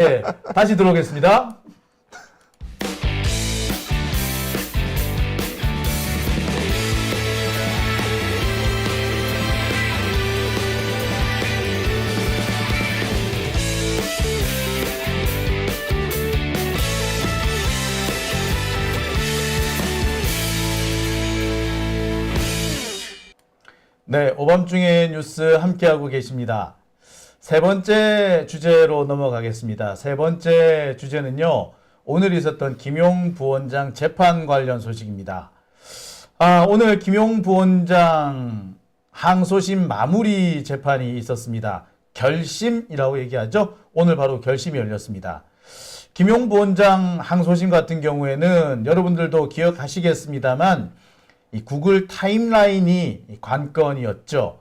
예, 다시 들어오겠습니다. 네, 오밤중의 뉴스 함께하고 계십니다. 세 번째 주제로 넘어가겠습니다. 세 번째 주제는요, 오늘 있었던 김용 부원장 재판 관련 소식입니다. 오늘 김용 부원장 항소심 마무리 재판이 있었습니다. 결심이라고 얘기하죠. 오늘 바로 결심이 열렸습니다. 김용 부원장 항소심 같은 경우에는 여러분들도 기억하시겠습니다만 이 구글 타임라인이 관건이었죠.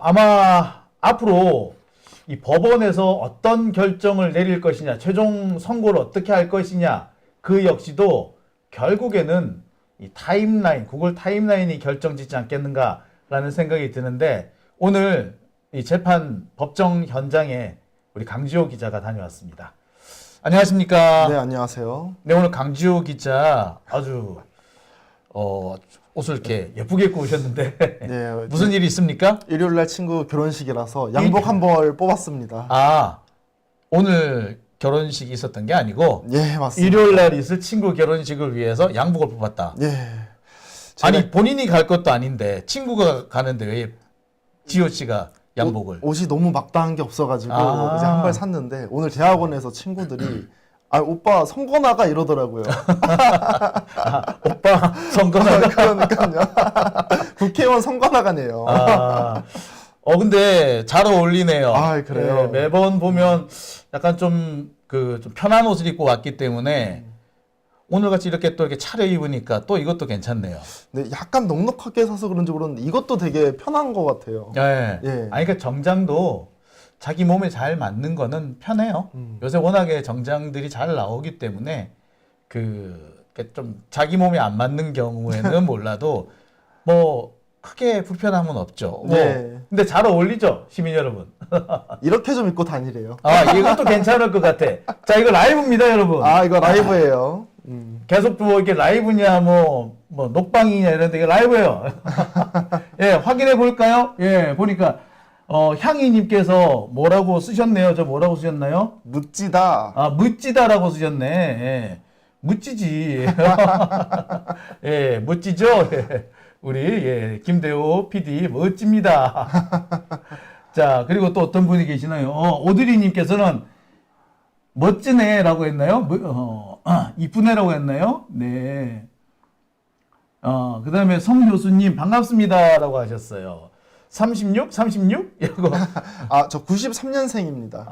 아마 앞으로 이 법원에서 어떤 결정을 내릴 것이냐, 최종 선고를 어떻게 할 것이냐, 그 역시도 결국에는 이 타임라인, 구글 타임라인이 결정짓지 않겠는가라는 생각이 드는데, 오늘 이 재판 법정 현장에 우리 강지호 기자가 다녀왔습니다. 안녕하십니까? 네, 안녕하세요. 네, 오늘 강지호 기자 아주 옷을 이렇게 예쁘게 입고 오셨는데 네, 무슨 일이 있습니까? 일요일날 친구 결혼식이라서 양복 한 벌 뽑았습니다. 오늘 결혼식이 있었던 게 아니고 예, 맞습니다. 일요일 날 있을 친구 결혼식을 위해서 양복을 뽑았다. 예. 아니 본인이 갈 것도 아닌데 친구가 가는데 왜 지호 씨가 양복을? 옷이 너무 막다한 게 없어가지고 이제 한 벌 샀는데 오늘 대학원에서 친구들이 오빠 선거 나가 이러더라고요. 오빠 선거 나가? 그러니까요. 국회의원 선거 나가네요. 근데 잘 어울리네요. 그래요? 예, 매번 보면 약간 좀 편한 옷을 입고 왔기 때문에 오늘 같이 이렇게 또 이렇게 차려입으니까 또 이것도 괜찮네요. 네, 약간 넉넉하게 사서 그런지 모르는데 이것도 되게 편한 것 같아요. 예. 예. 그러니까 정장도 자기 몸에 잘 맞는 거는 편해요. 요새 워낙에 정장들이 잘 나오기 때문에 좀 자기 몸에 안 맞는 경우에는 몰라도 뭐 크게 불편함은 없죠. 네. 근데 잘 어울리죠, 시민 여러분. 이렇게 좀 입고 다니래요. 이것도 괜찮을 것 같아. 자, 이거 라이브입니다, 여러분. 이거 라이브예요. 계속 뭐 이렇게 라이브냐, 뭐 녹방이냐 이런데 이게 라이브예요. 예, 확인해 볼까요? 예, 보니까 향이님께서 뭐라고 쓰셨네요. 저 뭐라고 쓰셨나요? 묻지다. 묻지다라고 쓰셨네. 예. 묻지지. 예, 묻지죠? 예. 우리, 김대호 PD, 멋집니다. 자, 그리고 또 어떤 분이 계시나요? 오드리님께서는 멋지네라고 했나요? 이쁘네라고 했나요? 네. 그 다음에 성효수님, 반갑습니다라고 하셨어요. 36? 36? 이거. 저 93년생입니다.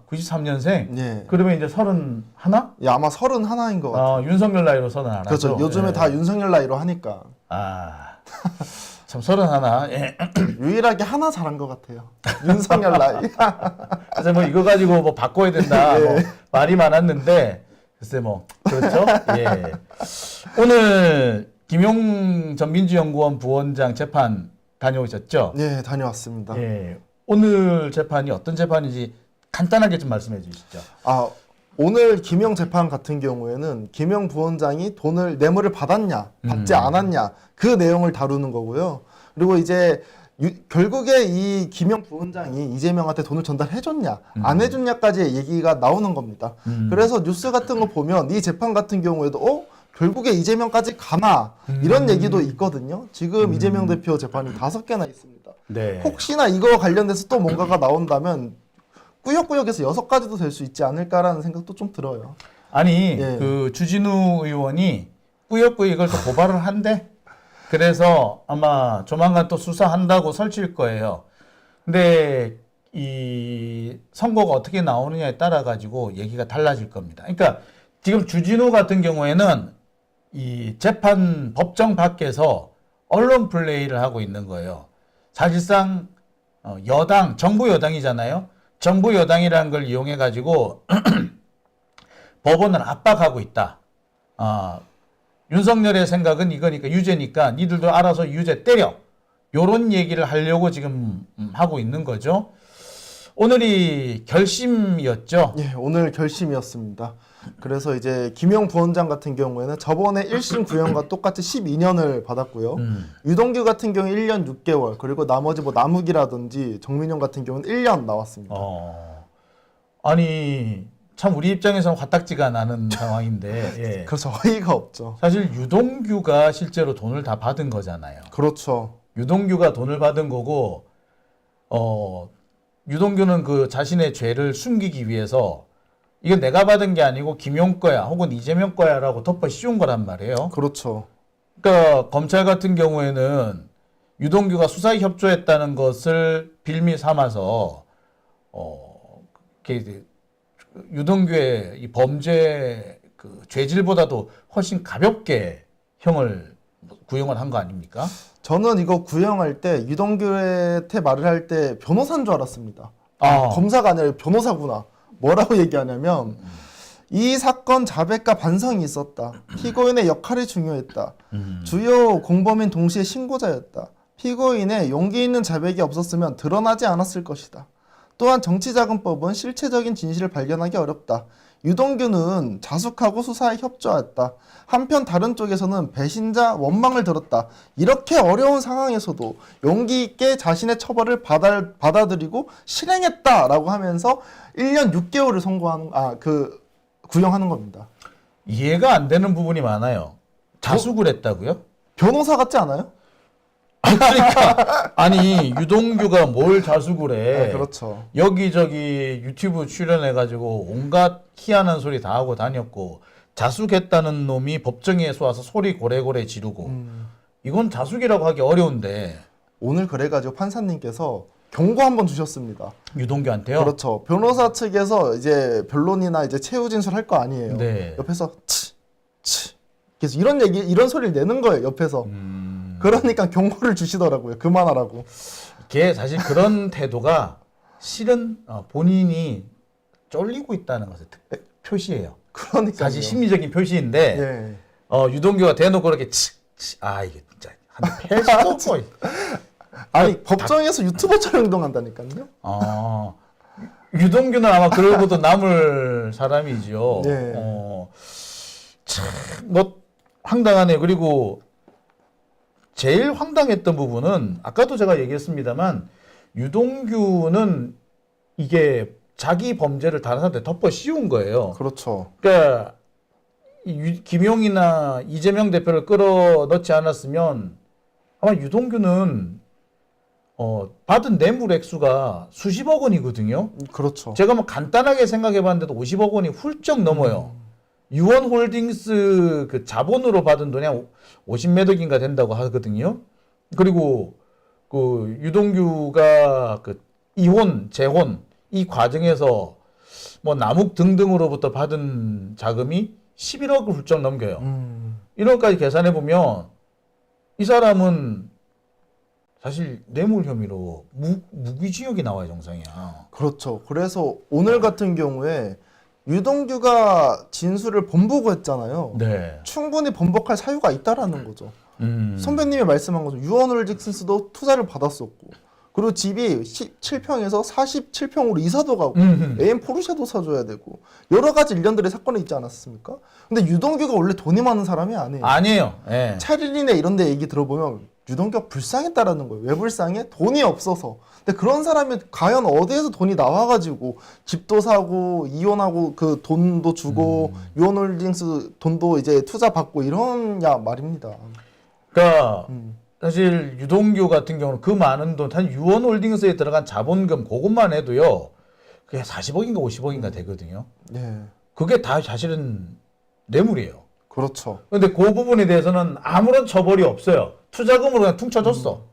93년생? 예. 그러면 이제 31? 예, 아마 31인 것 같아요. 윤석열 나이로 31. 그렇죠. 요즘에 다 윤석열 나이로 하니까. 참 31. 예. 유일하게 하나 잘한 것 같아요. 윤석열 나이. 그래서 뭐 이거 가지고 뭐 바꿔야 된다. 예. 뭐 말이 많았는데, 글쎄 뭐, 그렇죠? 예. 오늘 김용 전 민주연구원 부원장 재판 다녀오셨죠? 네, 다녀왔습니다. 예. 오늘 재판이 어떤 재판인지 간단하게 좀 말씀해 주시죠. 오늘 김영 재판 같은 경우에는 김영 부원장이 뇌물을 받았냐, 받지 않았냐, 그 내용을 다루는 거고요. 그리고 이제 결국에 이 김영 부원장이 이재명한테 돈을 전달해줬냐, 안 해줬냐까지의 얘기가 나오는 겁니다. 그래서 뉴스 같은 거 보면 이 재판 같은 경우에도 결국에 이재명까지 가나 이런 얘기도 있거든요. 지금 이재명 대표 재판이 5개나 있습니다. 네. 혹시나 이거 관련돼서 또 뭔가가 나온다면 꾸역꾸역해서 6가지도 될 수 있지 않을까라는 생각도 좀 들어요. 아니, 예. 주진우 의원이 꾸역꾸역 이걸 또 고발을 한대. 그래서 아마 조만간 또 수사한다고 설칠 거예요. 근데 이 선고가 어떻게 나오느냐에 따라 가지고 얘기가 달라질 겁니다. 그러니까 지금 주진우 같은 경우에는 이 재판 법정 밖에서 언론 플레이를 하고 있는 거예요. 사실상 정부 여당이잖아요. 정부 여당이라는 걸 이용해 가지고 법원을 압박하고 있다. 윤석열의 생각은 이거니까 유죄니까 니들도 알아서 유죄 때려. 요런 얘기를 하려고 지금 하고 있는 거죠. 오늘이 결심이었죠. 예, 오늘 결심이었습니다. 그래서 이제 김영 부원장 같은 경우에는 저번에 1심 구형과 똑같이 12년을 받았고요. 유동규 같은 경우 1년 6개월, 그리고 나머지 뭐 남욱이라든지 정민용 같은 경우는 1년 나왔습니다. 아니 참 우리 입장에서는 화딱지가 나는 상황인데 예. 그래서 어이가 없죠. 사실 유동규가 실제로 돈을 다 받은 거잖아요. 그렇죠. 유동규가 돈을 받은 거고 유동규는 그 자신의 죄를 숨기기 위해서 이건 내가 받은 게 아니고 김용 거야 혹은 이재명 거야라고 덮어 씌운 거란 말이에요. 그렇죠. 그러니까 검찰 같은 경우에는 유동규가 수사에 협조했다는 것을 빌미 삼아서 유동규의 이 범죄 그 죄질보다도 훨씬 가볍게 구형을 한 거 아닙니까? 저는 이거 구형할 때 유동규한테 말을 할 때 변호사인 줄 알았습니다. 아. 검사가 아니라 변호사구나. 뭐라고 얘기하냐면 이 사건 자백과 반성이 있었다. 피고인의 역할이 중요했다. 주요 공범인 동시에 신고자였다. 피고인의 용기 있는 자백이 없었으면 드러나지 않았을 것이다. 또한 정치자금법은 실체적인 진실을 발견하기 어렵다. 유동규는 자숙하고 수사에 협조했다. 한편 다른 쪽에서는 배신자 원망을 들었다. 이렇게 어려운 상황에서도 용기 있게 자신의 처벌을 받아들이고 실행했다라고 하면서 1년 6개월을 구형하는 겁니다. 이해가 안 되는 부분이 많아요. 자숙을 했다고요? 변호사 같지 않아요? 그러니까 아니 유동규가 뭘 자숙을 해? 네, 그렇죠. 여기저기 유튜브 출연해가지고 온갖 희한한 소리 다 하고 다녔고 자숙했다는 놈이 법정에서 와서 소리 고래고래 지르고 이건 자숙이라고 하기 어려운데 오늘 그래가지고 판사님께서 경고 한번 주셨습니다. 유동규한테요? 그렇죠. 변호사 측에서 이제 변론이나 이제 최후 진술할 거 아니에요. 네. 옆에서 치 계속 이런 소리를 내는 거예요. 옆에서. 그러니까 경고를 주시더라고요. 그만하라고. 걔 사실 그런 태도가 실은 본인이 쫄리고 있다는 것의 표시예요. 그러니까 사실 심리적인 표시인데 예. 유동규가 대놓고 그렇게 이게 진짜 한대 팰 수도 없고. 아니 법정에서 유튜버처럼 행동한다니까요. 유동규는 아마 그러고도 남을 사람이죠. 네. 뭐 황당하네요. 그리고 제일 황당했던 부분은 아까도 제가 얘기했습니다만 유동규는 이게 자기 범죄를 다른 사람한테 덮어 씌운 거예요. 그렇죠. 그러니까 김용이나 이재명 대표를 끌어넣지 않았으면 아마 유동규는 받은 뇌물 액수가 수십억 원이거든요. 그렇죠. 제가 뭐 간단하게 생각해 봤는데도 50억 원이 훌쩍 넘어요. 유원홀딩스 그 자본으로 받은 돈이 한 50몇 억인가 된다고 하거든요. 그리고 그 유동규가 그 이혼, 재혼 이 과정에서 뭐 남욱 등등으로부터 받은 자금이 11억을 훌쩍 넘겨요. 이런 것까지 계산해 보면 이 사람은 사실 뇌물 혐의로 무기징역이 나와요, 정상이야. 그렇죠. 그래서 오늘 같은 경우에 유동규가 진술을 번복을 했잖아요. 네. 충분히 번복할 사유가 있다라는 거죠. 선배님이 말씀한 거죠. 유원홀딩스도 투자를 받았었고, 그리고 집이 7평에서 47평으로 이사도 가고, 애인 포르쉐도 사줘야 되고, 여러 가지 일련들의 사건이 있지 않았습니까? 근데 유동규가 원래 돈이 많은 사람이 아니에요. 아니에요. 네. 차릴이네 이런 데 얘기 들어보면 유동규가 불쌍했다라는 거예요. 왜 불쌍해? 돈이 없어서. 근데 그런 사람이 과연 어디에서 돈이 나와가지고 집도 사고 이혼하고 그 돈도 주고 유원홀딩스 돈도 이제 투자 받고 이러냐 말입니다. 그러니까 사실 유동규 같은 경우는 그 많은 돈, 한 유원홀딩스에 들어간 자본금 그것만 해도요, 그게 40억인가 50억인가 되거든요. 네, 그게 다 사실은 뇌물이에요. 그렇죠. 근데 그 부분에 대해서는 아무런 처벌이 없어요. 투자금으로 그냥 퉁쳐줬어.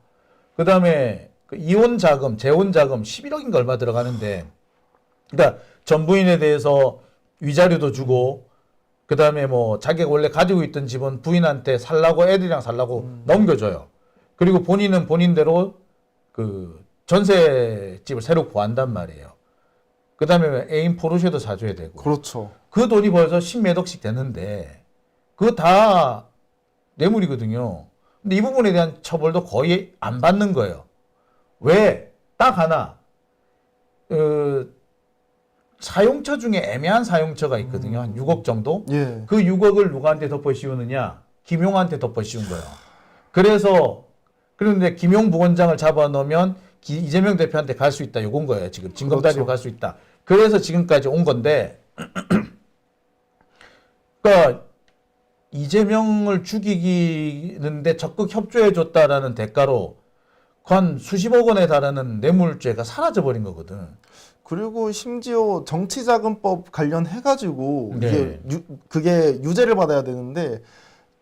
그 다음에 그 이혼 자금, 재혼 자금 11억인가 얼마 들어가는데, 그러니까 전부인에 대해서 위자료도 주고, 그 다음에 뭐 자기가 원래 가지고 있던 집은 부인한테 살라고 애들이랑 살라고 넘겨줘요. 그리고 본인은 본인대로 그 전세집을 새로 구한단 말이에요. 그 다음에 애인 포르쉐도 사줘야 되고. 그렇죠. 그 돈이 벌써 10몇 억씩 되는데 그거 다 뇌물이거든요. 근데 이 부분에 대한 처벌도 거의 안 받는 거예요. 왜? 딱 하나. 사용처 중에 애매한 사용처가 있거든요. 한 6억 정도. 예. 그 6억을 누구한테 덮어 씌우느냐? 김용한테 덮어 씌운 거예요. 그래서 그런데 김용 부원장을 잡아놓으면 이재명 대표한테 갈 수 있다. 요건 거예요. 지금 징검다리로 그렇죠. 갈 수 있다. 그래서 지금까지 온 건데, 그러니까 이재명을 죽이는데 적극 협조해줬다라는 대가로 한 수십억 원에 달하는 뇌물죄가 사라져버린 거거든. 그리고 심지어 정치자금법 관련해가지고 네. 그게 유죄를 받아야 되는데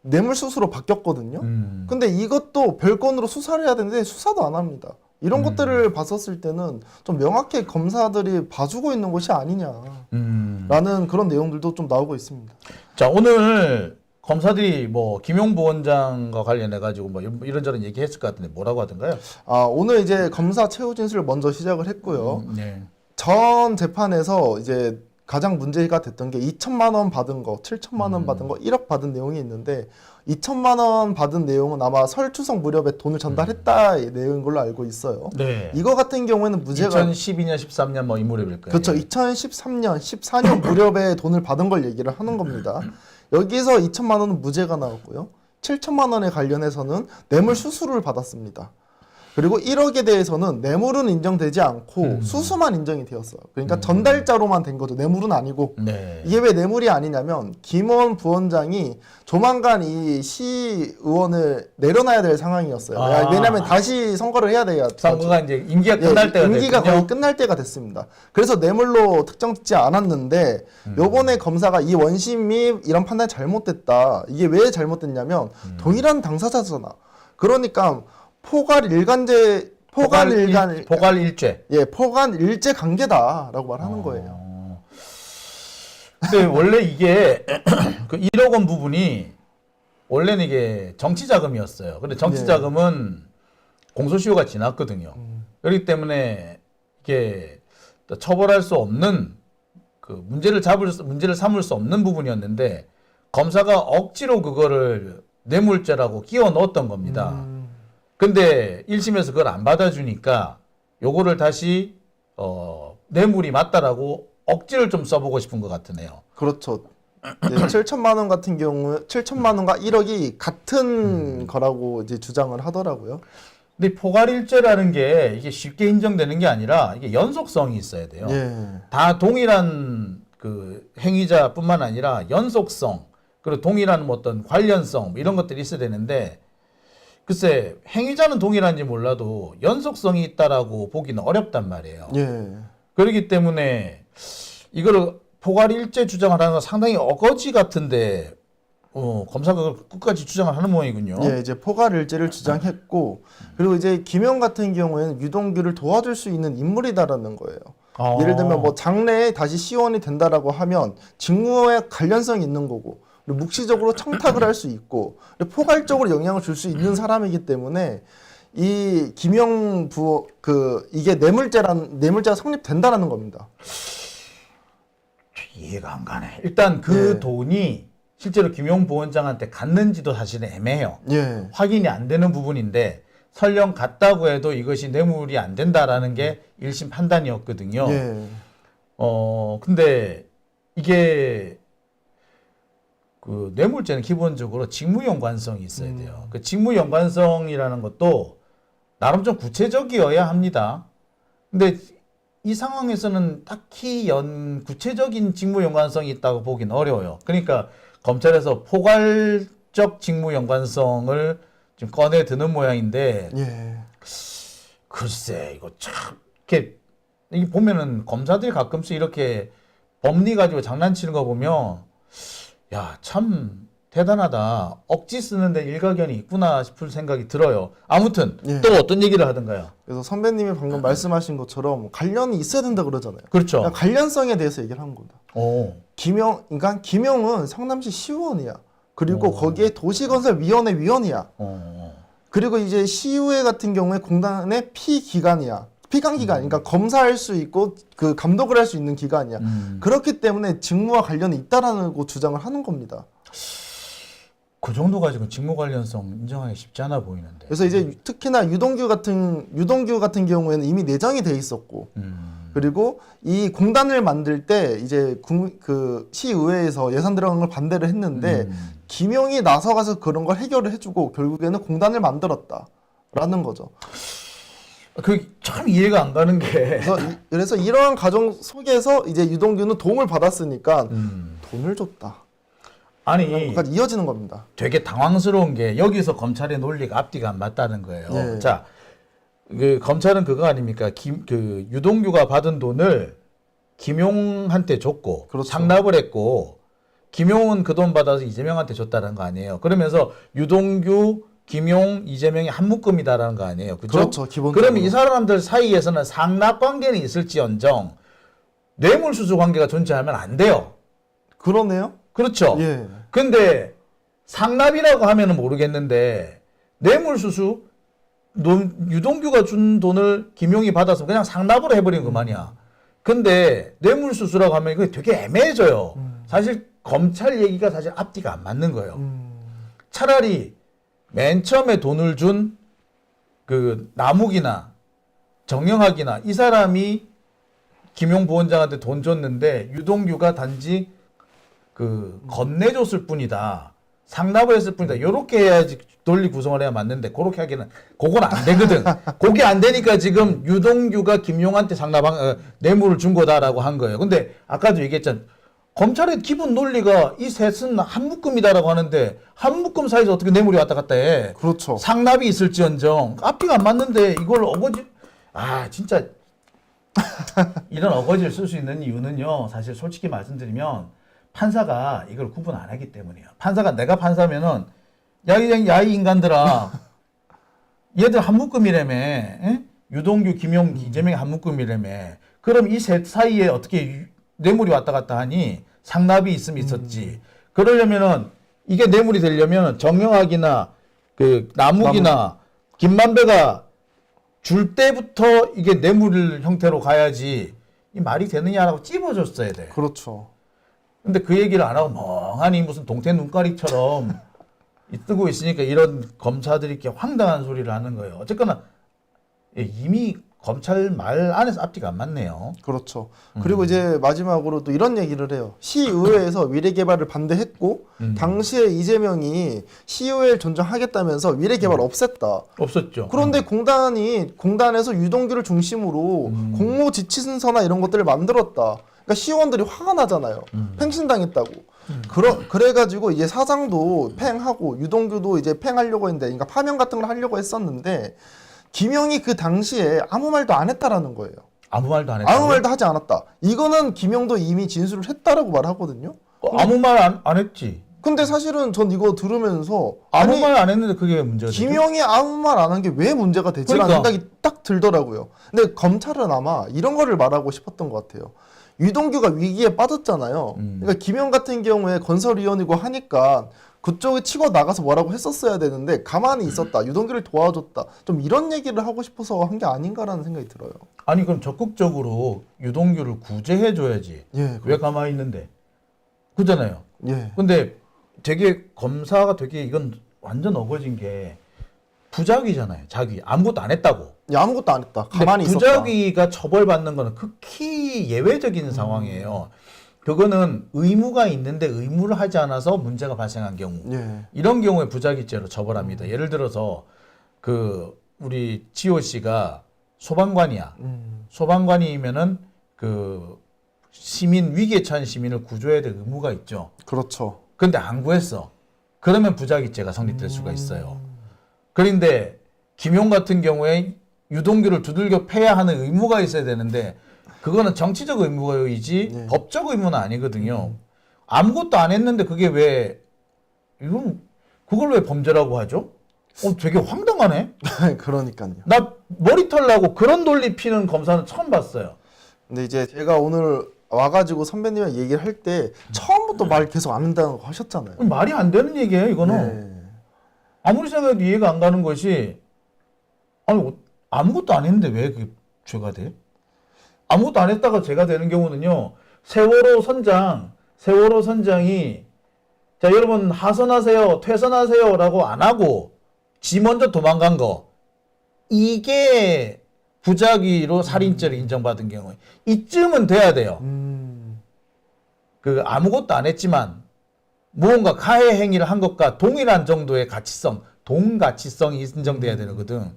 뇌물수수로 바뀌었거든요. 근데 이것도 별건으로 수사를 해야 되는데 수사도 안 합니다. 이런 것들을 봤었을 때는 좀 명확히 검사들이 봐주고 있는 것이 아니냐라는 그런 내용들도 좀 나오고 있습니다. 자, 오늘 검사들이 뭐 김용 부원장과 관련해 가지고 뭐 이런저런 얘기했을 것 같은데 뭐라고 하던가요? 오늘 이제 검사 최후 진술을 먼저 시작을 했고요. 네. 전 재판에서 이제 가장 문제가 됐던 게 2천만 원 받은 거, 7천만 원 받은 거, 1억 받은 내용이 있는데 2천만 원 받은 내용은 아마 설 추석 무렵에 돈을 전달했다의 내용인 걸로 알고 있어요. 네. 이거 같은 경우에는 무죄가 2012년, 13년 뭐 이 무렵일 거예요. 그렇죠. 2013년, 14년 무렵에 돈을 받은 걸 얘기를 하는 겁니다. 여기서 2천만 원은 무죄가 나왔고요. 7천만 원에 관련해서는 뇌물 수수를 받았습니다. 그리고 1억에 대해서는 뇌물은 인정되지 않고 수수만 인정이 되었어요. 그러니까 전달자로만 된 거죠. 뇌물은 아니고. 네. 이게 왜 뇌물이 아니냐면 김원 부원장이 조만간 이 시의원을 내려놔야 될 상황이었어요. 왜냐하면 다시 선거를 해야 돼요. 선거가 이제 임기가 끝날 때가 임기가 됐군요. 거의 끝날 때가 됐습니다. 그래서 뇌물로 특정짓지 않았는데 요번에 검사가 이 원심이 이런 판단이 잘못됐다. 이게 왜 잘못됐냐면 동일한 당사자잖아. 그러니까 포괄 일제 관계다라고 말하는 거예요. 근데 원래 이게 그 1억 원 부분이 원래는 이게 정치 자금이었어요. 근데 정치 자금은 공소시효가 지났거든요. 그렇기 때문에 이게 처벌할 수 없는 그 문제를 삼을 수 없는 부분이었는데 검사가 억지로 그거를 뇌물죄라고 끼워 넣었던 겁니다. 근데 1심에서 그걸 안 받아주니까 요거를 다시 뇌물이 맞다라고 억지를 좀 써보고 싶은 것 같으네요. 그렇죠. 네, 7천만 원 같은 경우 7천만 원과 1억이 같은 거라고 이제 주장을 하더라고요. 근데 포괄일죄라는 게 이게 쉽게 인정되는 게 아니라 이게 연속성이 있어야 돼요. 예. 다 동일한 그 행위자뿐만 아니라 연속성 그리고 동일한 뭐 어떤 관련성 이런 것들이 있어야 되는데 글쎄 행위자는 동일한지 몰라도 연속성이 있다라고 보기는 어렵단 말이에요. 예. 그렇기 때문에 이거를 포괄일죄 주장을 하는 건 상당히 어거지 같은데 검사가 그걸 끝까지 주장을 하는 모양이군요. 예, 이제 포괄일죄를 주장했고 그리고 이제 김영 같은 경우에는 유동규를 도와줄 수 있는 인물이다라는 거예요. 예를 들면 뭐 장래에 다시 시의원이 된다라고 하면 직무에 관련성이 있는 거고 그리고 묵시적으로 청탁을 할 수 있고 그리고 포괄적으로 영향을 줄 수 있는 사람이기 때문에 이 김영 이게 뇌물죄가 성립된다라는 겁니다. 이해가 안 가네. 일단 그 돈이 실제로 김용 부원장한테 갔는지도 사실은 애매해요. 예. 확인이 안 되는 부분인데 설령 갔다고 해도 이것이 뇌물이 안 된다라는 게 1심 판단이었거든요. 예. 근데 이게 그 뇌물죄는 기본적으로 직무 연관성이 있어야 돼요. 그 직무 연관성이라는 것도 나름 좀 구체적이어야 합니다. 근데 이 상황에서는 딱히 구체적인 직무 연관성이 있다고 보기는 어려워요. 그러니까 검찰에서 포괄적 직무 연관성을 지금 꺼내 드는 모양인데, 예. 글쎄, 이거 참, 이렇게, 이게 보면은 검사들이 가끔씩 이렇게 법리 가지고 장난치는 거 보면, 야, 참 대단하다. 억지 쓰는데 일가견이 있구나 싶을 생각이 들어요. 아무튼, 또 어떤 얘기를 하던가요? 그래서 선배님이 방금 말씀하신 것처럼 관련이 있어야 된다 그러잖아요. 그렇죠. 그러니까 관련성에 대해서 얘기를 한 겁니다. 오. 그러니까 김영은 성남시 시의원이야. 그리고 거기에 도시건설위원회 위원이야. 그리고 이제 시의회 같은 경우에 공단의 피기관이야. 피감기관, 그러니까 검사할 수 있고 그 감독을 할 수 있는 기관이야. 그렇기 때문에 직무와 관련이 있다라는 거 주장을 하는 겁니다. 그 정도 가지고 직무 관련성 인정하기 쉽지 않아 보이는데. 그래서 이제 특히나 유동규 같은 경우에는 이미 내정이 돼 있었고 그리고 이 공단을 만들 때 이제 그 시의회에서 예산 들어간 걸 반대를 했는데 김용이 나서가서 그런 걸 해결을 해주고 결국에는 공단을 만들었다라는 거죠. 그 참 이해가 안 가는 게 그래서 이러한 과정 속에서 이제 유동규는 도움을 받았으니까 돈을 줬다. 아니 까지 이어지는 겁니다. 되게 당황스러운 게 여기서 검찰의 논리가 앞뒤가 안 맞다는 거예요. 네. 자, 그 검찰은 그거 아닙니까? 그 유동규가 받은 돈을 김용한테 줬고 그렇죠. 상납을 했고 김용은 그 돈 받아서 이재명한테 줬다는 거 아니에요. 그러면서 유동규, 김용, 이재명이 한 묶음이다라는 거 아니에요. 그죠? 그렇죠. 기본적으로. 그러면 이 사람들 사이에서는 상납 관계는 있을지언정 뇌물수수 관계가 존재하면 안 돼요. 그러네요. 그렇죠. 예. 근데 상납이라고 하면은 모르겠는데 뇌물수수 유동규가 준 돈을 김용이 받아서 그냥 상납으로 해버린 그만이야. 근데 뇌물수수라고 하면 이거 되게 애매해져요. 사실 검찰 얘기가 사실 앞뒤가 안 맞는 거예요. 차라리 맨 처음에 돈을 준 그 남욱이나 정영학이나 이 사람이 김용 부원장한테 돈 줬는데 유동규가 단지 그 건네줬을 뿐이다. 상납을 했을 뿐이다. 이렇게 해야지 논리 구성을 해야 맞는데 그렇게 하기는 그건 안 되거든. 그게 안 되니까 지금 유동규가 김용한테 상납한 뇌물을 준 거다라고 한 거예요. 근데 아까도 얘기했잖아. 검찰의 기본 논리가 이 셋은 한 묶음이다라고 하는데 한 묶음 사이에서 어떻게 뇌물이 왔다 갔다 해. 그렇죠. 상납이 있을지언정 앞뒤가 안 맞는데 이걸 어거지 진짜 이런 어거지를 쓸 수 있는 이유는요. 사실 솔직히 말씀드리면 판사가 이걸 구분 안 하기 때문이에요. 판사가 내가 판사면은 야이 인간들아 얘들 한 묶음이라며 유동규, 김용, 이재명이 한 묶음이라며 그럼 이 셋 사이에 어떻게 뇌물이 왔다 갔다 하니 상납이 있으면 있었지. 그러려면은 이게 뇌물이 되려면 정영학이나 그 남욱이나 김만배가 줄 때부터 이게 뇌물 형태로 가야지 이 말이 되느냐라고 찝어줬어야 돼. 그렇죠. 근데 그 얘기를 안 하고 멍하니 무슨 동태 눈가리처럼 뜨고 있으니까 이런 검사들이 이렇게 황당한 소리를 하는 거예요. 어쨌거나 이미 검찰 말 안에서 앞뒤가 안 맞네요. 그렇죠. 그리고 이제 마지막으로 또 이런 얘기를 해요. 시의회에서 위례개발을 반대했고 당시에 이재명이 시의회를 존중하겠다면서 위례개발 없앴다. 없었죠. 그런데 공단에서 유동규를 중심으로 공모 지침서나 이런 것들을 만들었다. 그러니까 시의원들이 화가 나잖아요. 팽신당했다고. 그래가지고 이제 사장도 팽하고 유동규도 이제 팽하려고 했는데, 그러니까 파면 같은 걸 하려고 했었는데 김용이 그 당시에 아무 말도 안 했다라는 거예요. 아무 말도 안 했다. 아무 말도 하지 않았다. 이거는 김용도 이미 진술을 했다라고 말하거든요. 아무 말 안 했지. 근데 사실은 전 이거 들으면서 아무 말 안 했는데 그게 왜 문제가 되죠? 김용이 아무 말 안 한 게 왜 문제가 되지라는 그러니까. 생각이 딱 들더라고요. 근데 검찰은 아마 이런 거를 말하고 싶었던 것 같아요. 유동규가 위기에 빠졌잖아요. 그러니까 김용 같은 경우에 건설위원이고 하니까 그쪽에 치고 나가서 뭐라고 했었어야 되는데 가만히 있었다. 유동규를 도와줬다. 좀 이런 얘기를 하고 싶어서 한 게 아닌가라는 생각이 들어요. 아니 그럼 적극적으로 유동규를 구제해줘야지. 예, 왜 가만히 있는데? 그잖아요. 예. 근데 되게 검사가 되게 이건 완전 어거진 게 부작위잖아요. 자기 아무것도 안 했다고. 야, 아무것도 안 했다. 가만히 있었다. 부작위가 처벌받는 거는 극히 예외적인 상황이에요. 그거는 의무가 있는데 의무를 하지 않아서 문제가 발생한 경우. 예. 이런 경우에 부작위죄로 처벌합니다. 예를 들어서 그 우리 지호 씨가 소방관이야. 소방관이면은 그 시민 위기에 처한 시민을 구조해야 될 의무가 있죠. 그렇죠. 근데 안 구했어. 그러면 부작위죄가 성립될 수가 있어요. 그런데 김용 같은 경우에 유동규를 두들겨 패야 하는 의무가 있어야 되는데 그거는 정치적 의무이지 네. 법적 의무는 아니거든요. 아무것도 안 했는데 그게 왜 이건 그걸 왜 범죄라고 하죠? 되게 황당하네. 그러니까요. 나 머리털 나고 그런 논리 피는 검사는 처음 봤어요. 근데 이제 제가 오늘 와가지고 선배님이랑 얘기를 할 때 처음부터 말 계속 안 한다고 하셨잖아요. 말이 안 되는 얘기예요, 이거는. 네. 아무리 생각해도 이해가 안 가는 것이 아니 아무것도 안 했는데 왜 그게 죄가 돼? 아무것도 안 했다가 죄가 되는 경우는요. 세월호 선장이 자 여러분 하선하세요, 퇴선하세요라고 안 하고 지 먼저 도망간 거 이게 부작위로 살인죄를 인정받은 경우에 이쯤은 돼야 돼요. 그 아무것도 안 했지만 무언가 가해 행위를 한 것과 동일한 정도의 가치성, 동가치성이 인정돼야 되거든.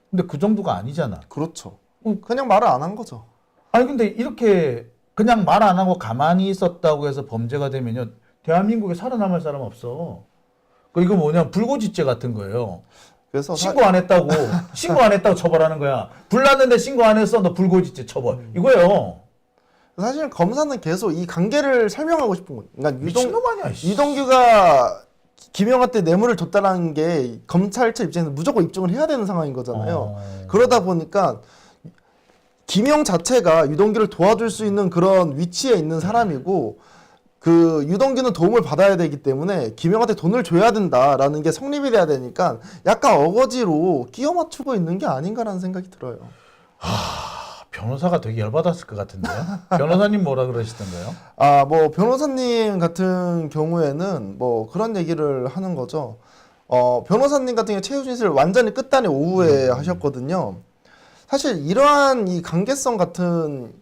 근데 그 정도가 아니잖아. 그렇죠. 그냥 말을 안 한 거죠. 아니 근데 이렇게 그냥 말 안 하고 가만히 있었다고 해서 범죄가 되면요, 대한민국에 살아남을 사람 없어. 그 이거 뭐냐, 불고지죄 같은 거예요. 그래서 신고 안 했다고 신고 안 했다고 처벌하는 거야. 불났는데 신고 안 했어, 너 불고지죄 처벌. 이거예요. 사실 검사는 계속 이 관계를 설명하고 싶은 거예요. 그러니까 미친놈 아니야. 씨. 유동규가 김영한테 뇌물을 줬다라는 게 검찰차 입장에서 무조건 입증을 해야 되는 상황인 거잖아요. 그러다 보니까 김영 자체가 유동규를 도와줄 수 있는 그런 위치에 있는 사람이고, 그 유동규는 도움을 받아야 되기 때문에 김영한테 돈을 줘야 된다라는 게 성립이 돼야 되니까 약간 어거지로 끼워 맞추고 있는 게 아닌가라는 생각이 들어요. 변호사가 되게 열받았을 것 같은데요. 변호사님 뭐라 그러시던가요? 아, 뭐 변호사님 같은 경우에는 뭐 그런 얘기를 하는 거죠. 변호사님 같은 경우 최후 진술을 완전히 끝단에 오후에 하셨거든요. 사실 이러한 이 관계성 같은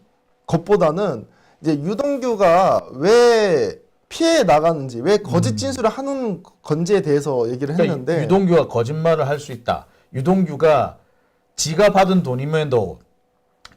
것보다는 이제 유동규가 왜 피해 나가는지, 왜 거짓 진술을 하는 건지에 대해서 얘기를 했는데, 그러니까 유동규가 거짓말을 할 수 있다. 유동규가 지가 받은 돈이면도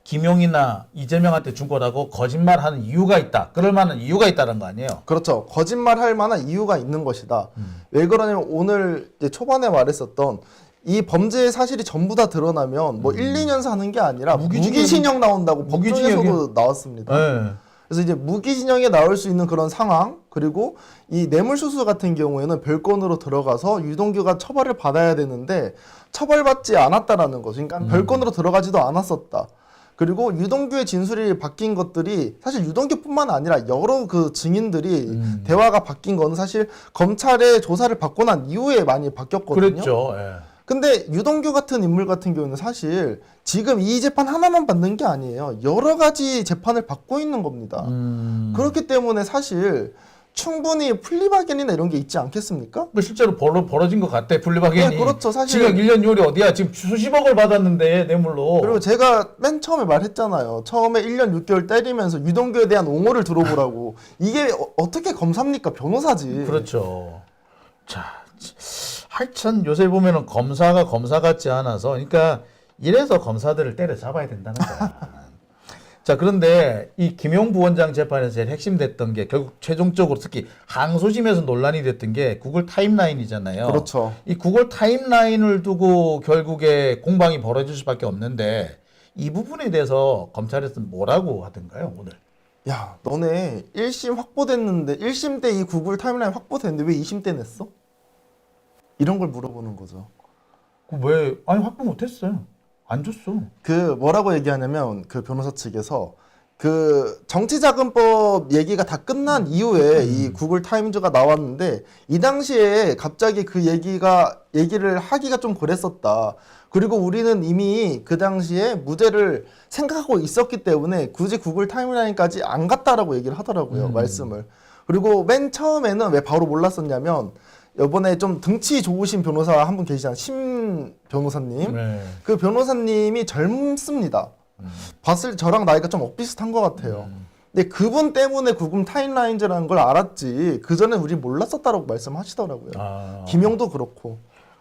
김용이나 이재명한테 준 거라고 거짓말하는 이유가 있다. 그럴 만한 이유가 있다는 거 아니에요? 그렇죠. 거짓말할 만한 이유가 있는 것이다. 왜 그러냐면 오늘 이제 초반에 말했었던 이 범죄의 사실이 전부 다 드러나면 뭐 1, 2년 사는 게 아니라 무기징역 나온다고 법정에서도 나왔습니다. 네. 그래서 이제 무기징역에 나올 수 있는 그런 상황, 그리고 이 뇌물수수 같은 경우에는 별건으로 들어가서 유동규가 처벌을 받아야 되는데 처벌받지 않았다라는 거죠. 그러니까 별건으로 들어가지도 않았었다. 그리고 유동규의 진술이 바뀐 것들이 사실 유동규뿐만 아니라 여러 그 증인들이 대화가 바뀐 거는 사실 검찰의 조사를 받고 난 이후에 많이 바뀌었거든요. 그랬죠. 예. 근데 유동규 같은 인물 같은 경우는 사실 지금 이 재판 하나만 받는 게 아니에요. 여러 가지 재판을 받고 있는 겁니다. 그렇기 때문에 사실 충분히 플리바겐이나 이런 게 있지 않겠습니까? 뭐 실제로 벌어진 것 같아. 플리바겐이. 네, 그렇죠. 사실 지금 1년 6월이 어디야? 지금 수십억을 받았는데 뇌물로. 그리고 제가 맨 처음에 말했잖아요. 처음에 1년 6개월 때리면서 유동규에 대한 옹호를 들어보라고. 이게 어떻게 검사입니까? 변호사지. 그렇죠. 자, 하여튼 요새 보면은 검사가 검사 같지 않아서, 그러니까 이래서 검사들을 때려잡아야 된다는 거야. 자, 그런데 이 김용 부원장 재판에서 제일 핵심됐던 게 결국 최종적으로 특히 항소심에서 논란이 됐던 게 구글 타임라인이잖아요. 그렇죠. 이 구글 타임라인을 두고 결국에 공방이 벌어질 수밖에 없는데 이 부분에 대해서 검찰에서 뭐라고 하던가요, 오늘? 야, 너네 1심 확보됐는데 1심 때 이 구글 타임라인 확보됐는데 왜 2심 때 냈어? 이런 걸 물어보는 거죠. 왜? 아니, 확보 못했어요. 안 줬어. 그 뭐라고 얘기하냐면 그 변호사 측에서 그 정치자금법 얘기가 다 끝난 이후에 이 구글 타임즈가 나왔는데 이 당시에 갑자기 그 얘기를 하기가 좀 그랬었다. 그리고 우리는 이미 그 당시에 무죄를 생각하고 있었기 때문에 굳이 구글 타임라인까지 안 갔다라고 얘기를 하더라고요. 말씀을. 그리고 맨 처음에는 왜 바로 몰랐었냐면 이번에 좀 등치 좋으신 변호사 한 분 계시잖아요. 심 변호사님. 네. 그 변호사님이 젊습니다. 봤을 때 저랑 나이가 좀 엇비슷한 것 같아요. 근데 그분 때문에 구글 타임라인즈라는 걸 알았지. 그전에 우리 몰랐었다라고 말씀하시더라고요. 아. 김영도 그렇고.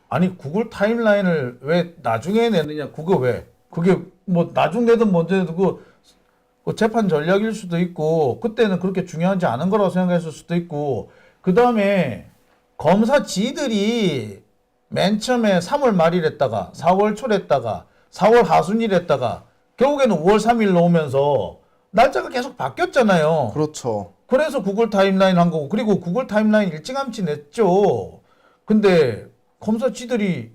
아니, 구글 타임라인을 왜 나중에 내느냐? 그거 왜? 그게 뭐 나중 내든 먼저 내든 그 재판 전략일 수도 있고 그때는 그렇게 중요하지 않은 거라고 생각했을 수도 있고, 그 다음에 검사 지들이 맨 처음에 3월 말일했다가 4월 초랬다가 4월 하순일했다가 결국에는 5월 3일 나오면서 날짜가 계속 바뀌었잖아요. 그렇죠. 그래서 구글 타임라인 한 거고, 그리고 구글 타임라인 일찌감치 냈죠. 근데 검찰 지들이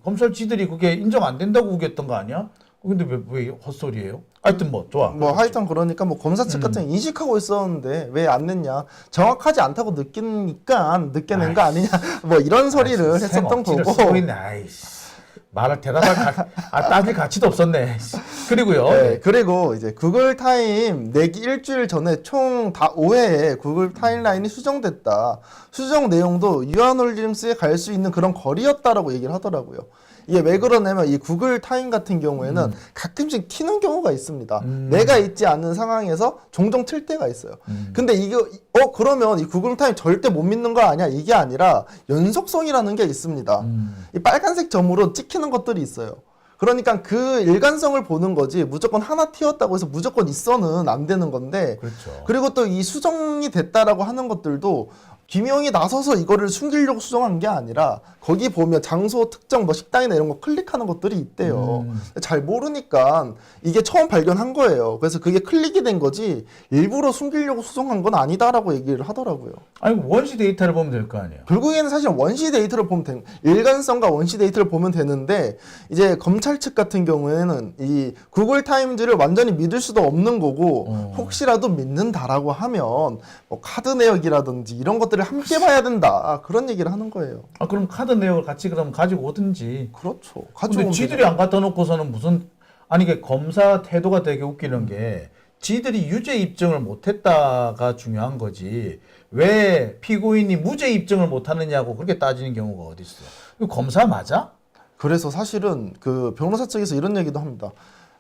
그게 인정 안 된다고 우겼던 거 아니야? 근데 왜 헛소리예요? 하여튼 뭐 좋아. 뭐 하여튼 그러니까 뭐 검사 측 같은 경우 인식하고 있었는데 왜 안 냈냐? 정확하지 않다고 느끼니까 늦게 낸 거 아니냐? 뭐 이런 소리를 했었던 거고. 소리네. 아이씨. 말을 따질 가치도 없었네. 그리고요. 네, 그리고 이제 구글 타임 내기 일주일 전에 총 다 5회에 구글 타임라인이 수정됐다. 수정 내용도 유한올림스에 갈 수 있는 그런 거리였다라고 얘기를 하더라고요. 이게 왜 그러냐면 이 구글 타임 같은 경우에는 가끔씩 튀는 경우가 있습니다. 내가 있지 않은 상황에서 종종 튈 때가 있어요. 근데 이거 그러면 이 구글 타임 절대 못 믿는 거 아니야? 이게 아니라 연속성이라는 게 있습니다. 이 빨간색 점으로 찍히는 것들이 있어요. 그러니까 그 일관성을 보는 거지 무조건 하나 튀었다고 해서 무조건 있어는 안 되는 건데 그렇죠. 그리고 또 이 수정이 됐다라고 하는 것들도 김용이 나서서 이거를 숨기려고 수정한 게 아니라 거기 보면 장소 특정 뭐 식당이나 이런 거 클릭하는 것들이 있대요. 잘 모르니까 이게 처음 발견한 거예요. 그래서 그게 클릭이 된 거지 일부러 숨기려고 수정한 건 아니다라고 얘기를 하더라고요. 아니 원시 데이터를 보면 될 거 아니에요. 결국에는 사실 원시 데이터를 보면 일관성과 원시 데이터를 보면 되는데 이제 검찰 측 같은 경우에는 이 구글 타임즈를 완전히 믿을 수도 없는 거고 혹시라도 믿는다라고 하면 뭐 카드 내역이라든지 이런 것들을 함께 봐야 된다 그런 얘기를 하는 거예요. 아 그럼 카드 내역을 같이 그럼 가지고 오든지. 그렇죠. 근데 가지고 지들이 안 갖다 놓고서는 무슨 아니 이게 검사 태도가 되게 웃기는 게 지들이 유죄 입증을 못했다가 중요한 거지 왜 피고인이 무죄 입증을 못하느냐고 그렇게 따지는 경우가 어디 있어? 이거 검사 맞아? 그래서 사실은 그 변호사 측에서 이런 얘기도 합니다.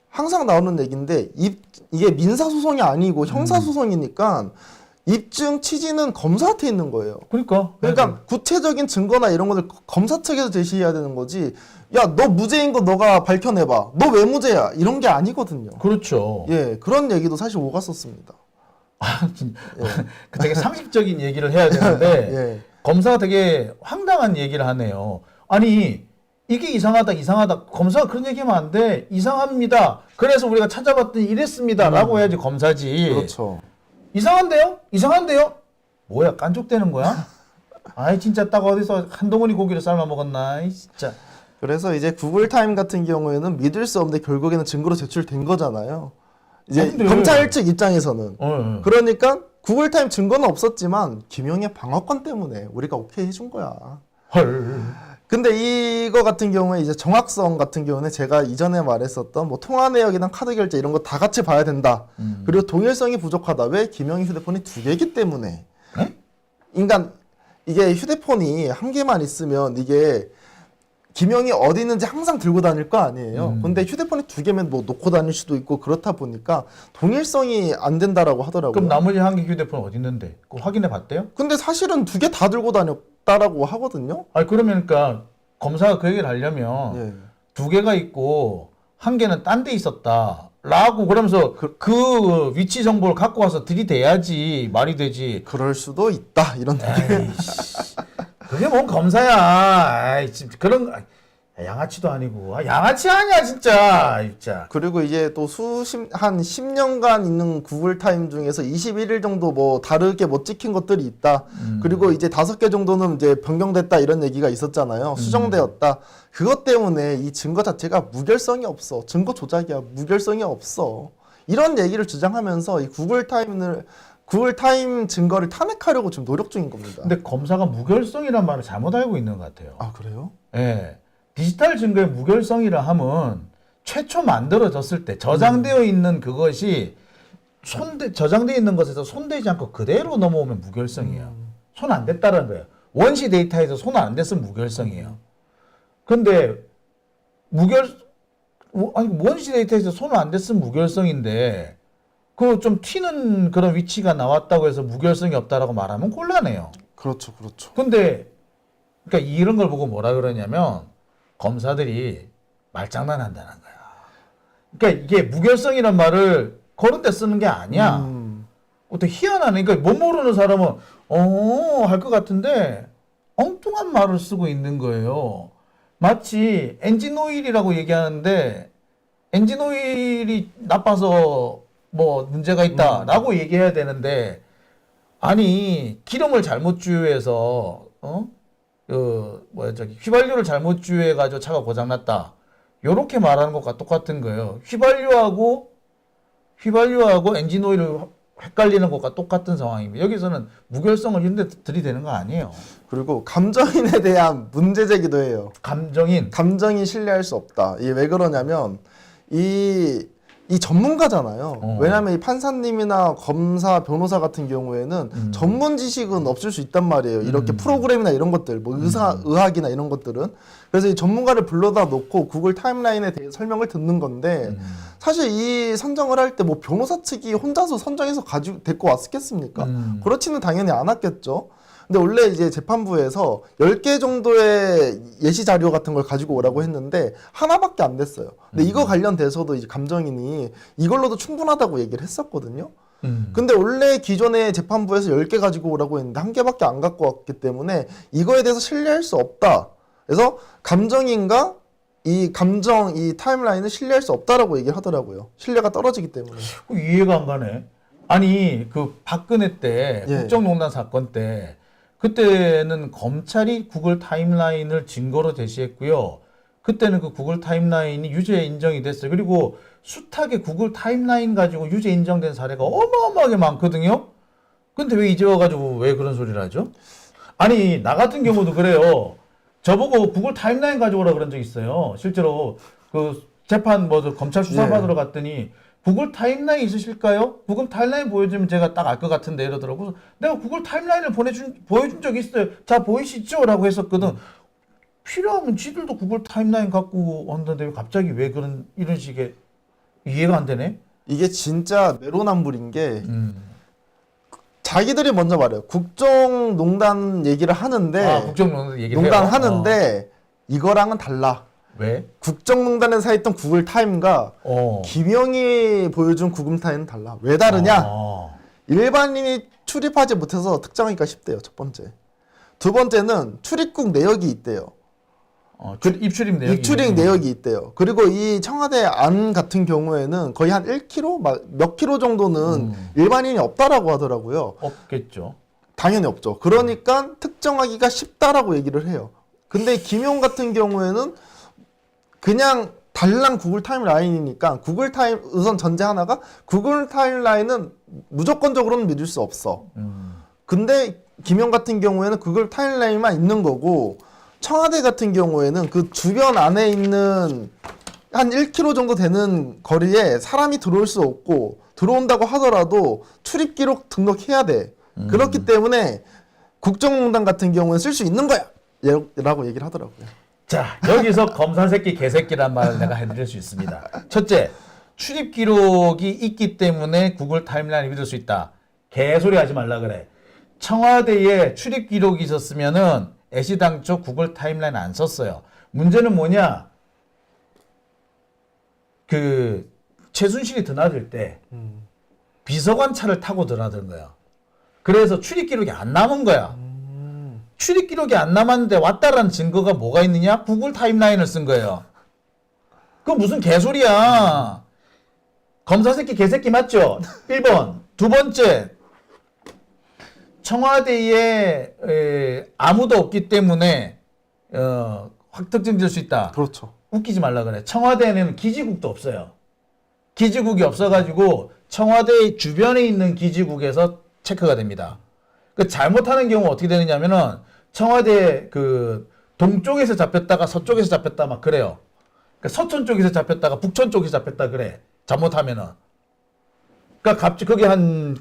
항상 나오는 얘기인데 이게 민사 소송이 아니고 형사 소송이니까 입증 취지는 검사한테 있는 거예요. 그러니까 구체적인 증거나 이런 것을 검사 측에서 제시해야 되는 거지. 야, 너 무죄인 거 너가 밝혀내봐. 너 왜 무죄야? 이런 게 아니거든요. 그렇죠. 예, 그런 얘기도 사실 오갔었습니다. 아, 그 되게 상식적인 얘기를 해야 되는데 예. 검사가 되게 황당한 얘기를 하네요. 아니 이게 이상하다. 검사가 그런 얘기하면 안 돼. 이상합니다. 그래서 우리가 찾아봤더니 이랬습니다라고 해야지 검사지. 그렇죠. 이상한데요? 뭐야 깐족대는 거야? 아이 진짜 딱 어디서 한 덩어리 고기를 삶아 먹었나 이 진짜. 그래서 이제 구글 타임 같은 경우에는 믿을 수 없는데 결국에는 증거로 제출된 거잖아요. 이제 근데 검찰 측 입장에서는 어. 그러니까 구글 타임 증거는 없었지만 김용의 방어권 때문에 우리가 오케이 해준 거야. 헐. 근데 이거 같은 경우에 이제 정확성 같은 경우는 제가 이전에 말했었던 뭐 통화 내역이나 카드 결제 이런 거 다 같이 봐야 된다. 그리고 동일성이 부족하다. 왜? 김용희 휴대폰이 2개이기 때문에. 그러니까 이게 휴대폰이 한 개만 있으면 이게 김용이 어디 있는지 항상 들고 다닐 거 아니에요. 근데 휴대폰이 2개면 뭐 놓고 다닐 수도 있고 그렇다 보니까 동일성이 안 된다라고 하더라고요. 그럼 나머지 한 개 휴대폰 어디 있는데? 그거 확인해 봤대요? 근데 사실은 2개 다 들고 다녔다라고 하거든요. 아니 그러면 그러니까 검사가 그 얘기를 하려면 예. 2개가 있고 한 개는 딴 데 있었다. 라고 그러면서 그 위치 정보를 갖고 와서 들이대야지 말이 되지. 그럴 수도 있다 이런 에이씨, 그게 뭔 검사야. 아이, 진짜 그런 양아치도 아니고. 양아치 아니야 진짜. 그리고 이제 또 한 10년간 있는 구글 타임 중에서 21일 정도 뭐 다르게 못 찍힌 것들이 있다. 그리고 이제 5개 정도는 이제 변경됐다 이런 얘기가 있었잖아요. 수정되었다. 그것 때문에 이 증거 자체가 무결성이 없어. 증거 조작이야. 무결성이 없어. 이런 얘기를 주장하면서 이 구글 타임 증거를 탄핵하려고 지금 노력 중인 겁니다. 근데 검사가 무결성이란 말을 잘못 알고 있는 것 같아요. 아, 그래요? 예. 디지털 증거의 무결성이라 함은 최초 만들어졌을 때 저장되어 있는 그것이 저장되어 있는 것에서 손대지 않고 그대로 넘어오면 무결성이에요. 손 안 댔다는 거예요. 원시 데이터에서 손 안 댔으면 무결성이에요. 근데 원시 데이터에서 손을 안 댔으면 무결성인데 그 좀 튀는 그런 위치가 나왔다고 해서 무결성이 없다라고 말하면 곤란해요. 그렇죠. 근데 그러니까 이런 걸 보고 뭐라 그러냐면 검사들이 말장난한다는 거야. 그러니까 이게 무결성이란 말을 그런 데 쓰는 게 아니야. 어떻게 희한하네. 그러니까 못 모르는 사람은 할 것 같은데 엉뚱한 말을 쓰고 있는 거예요. 마치 엔진 오일이라고 얘기하는데 엔진 오일이 나빠서 뭐 문제가 있다라고 얘기해야 되는데 아니 기름을 잘못 주유해서 휘발유를 잘못 주유해가지고 차가 고장났다. 요렇게 말하는 것과 똑같은 거예요. 휘발유하고 엔진 오일을 헷갈리는 것과 똑같은 상황입니다. 여기서는 무결성을 이런데 들이대는 거 아니에요. 그리고 감정인에 대한 문제 제기도 해요. 감정인 신뢰할 수 없다. 이게 왜 그러냐면 이 이 전문가잖아요. 어. 왜냐하면 이 판사님이나 검사, 변호사 같은 경우에는 전문 지식은 없을 수 있단 말이에요. 이렇게 프로그램이나 이런 것들, 뭐 의학이나 이런 것들은. 그래서 이 전문가를 불러다 놓고 구글 타임라인에 대해 설명을 듣는 건데 사실 이 선정을 할 때 뭐 변호사 측이 혼자서 선정해서 가지고 데리고 왔겠습니까? 그렇지는 당연히 않았겠죠. 근데 원래 이제 재판부에서 10개 정도의 예시 자료 같은 걸 가지고 오라고 했는데 하나밖에 안 됐어요. 근데 이거 관련돼서도 이제 감정인이 이걸로도 충분하다고 얘기를 했었거든요. 근데 원래 기존에 재판부에서 10개 가지고 오라고 했는데 한 개밖에 안 갖고 왔기 때문에 이거에 대해서 신뢰할 수 없다. 그래서 감정인과 이 타임라인은 신뢰할 수 없다라고 얘기를 하더라고요. 신뢰가 떨어지기 때문에. 이해가 안 가네. 아니 그 박근혜 때 예. 국정농단 사건 때 그때는 검찰이 구글 타임라인을 증거로 제시했고요. 그때는 그 구글 타임라인이 유죄 인정이 됐어요. 그리고 숱하게 구글 타임라인 가지고 유죄 인정된 사례가 어마어마하게 많거든요. 근데 왜 이제 와가지고 왜 그런 소리를 하죠? 아니 나 같은 경우도 그래요. 저보고 구글 타임라인 가져오라 그런 적 있어요. 실제로 그 재판 검찰 수사 받으러 갔더니 구글 타임라인 있으실까요? 구글 타임라인 보여주면 제가 딱 알 것 같은데 이러더라고. 내가 구글 타임라인을 보여준 적이 있어요. 자 보이시죠? 라고 했었거든. 필요하면 지들도 구글 타임라인 갖고 왔는데 갑자기 왜 이런 식의 이해가 안 되네? 이게 진짜 내로남불인 게 자기들이 먼저 말해요. 국정농단 얘기를 하는데 국정농단 얘기를 농단 해요? 하는데 이거랑은 달라. 왜? 국정농단에서 했던 구글 타임과 김영이 보여준 구글 타임은 달라. 왜 다르냐? 일반인이 출입하지 못해서 특정하기가 쉽대요. 첫 번째. 두 번째는 출입국 내역이 있대요. 입출입 내역이 입출입 내역이 있대요. 그리고 이 청와대 안 같은 경우에는 거의 한 1km, 몇 킬로 정도는 일반인이 없다라고 하더라고요. 없겠죠. 당연히 없죠. 그러니까 특정하기가 쉽다라고 얘기를 해요. 근데 김용 같은 경우에는 그냥 달랑 구글 타임라인이니까 구글 타임 우선 전제 하나가 구글 타임라인은 무조건적으로는 믿을 수 없어. 근데 김용 같은 경우에는 구글 타임라인만 있는 거고 청와대 같은 경우에는 그 주변 안에 있는 한 1km 정도 되는 거리에 사람이 들어올 수 없고 들어온다고 하더라도 출입 기록 등록해야 돼. 그렇기 때문에 국정농단 같은 경우는 쓸 수 있는 거야. 라고 얘기를 하더라고요. 자, 여기서 검사 새끼 개새끼란 말을 내가 해드릴 수 있습니다. 첫째, 출입 기록이 있기 때문에 구글 타임라인을 믿을 수 있다. 개소리 하지 말라 그래. 청와대에 출입 기록이 있었으면은 애시당초 구글 타임라인 안 썼어요. 문제는 뭐냐? 그 최순실이 드나들 때 비서관 차를 타고 드나든 거야. 그래서 출입 기록이 안 남은 거야. 출입 기록이 안 남았는데 왔다라는 증거가 뭐가 있느냐? 구글 타임라인을 쓴 거예요. 그거 무슨 개소리야. 검사 새끼 개새끼 맞죠? 1번. 두 번째. 청와대에 아무도 없기 때문에 확특정될 수 있다. 그렇죠. 웃기지 말라 그래. 청와대에는 기지국도 없어요. 기지국이 없어가지고 청와대 주변에 있는 기지국에서 체크가 됩니다. 그 잘못하는 경우 어떻게 되느냐면은 청와대 그 동쪽에서 잡혔다가 서쪽에서 잡혔다 막 그래요. 그러니까 서천 쪽에서 잡혔다가 북천 쪽에서 잡혔다 그래. 잘못하면은. 그러니까 갑자기 그게 한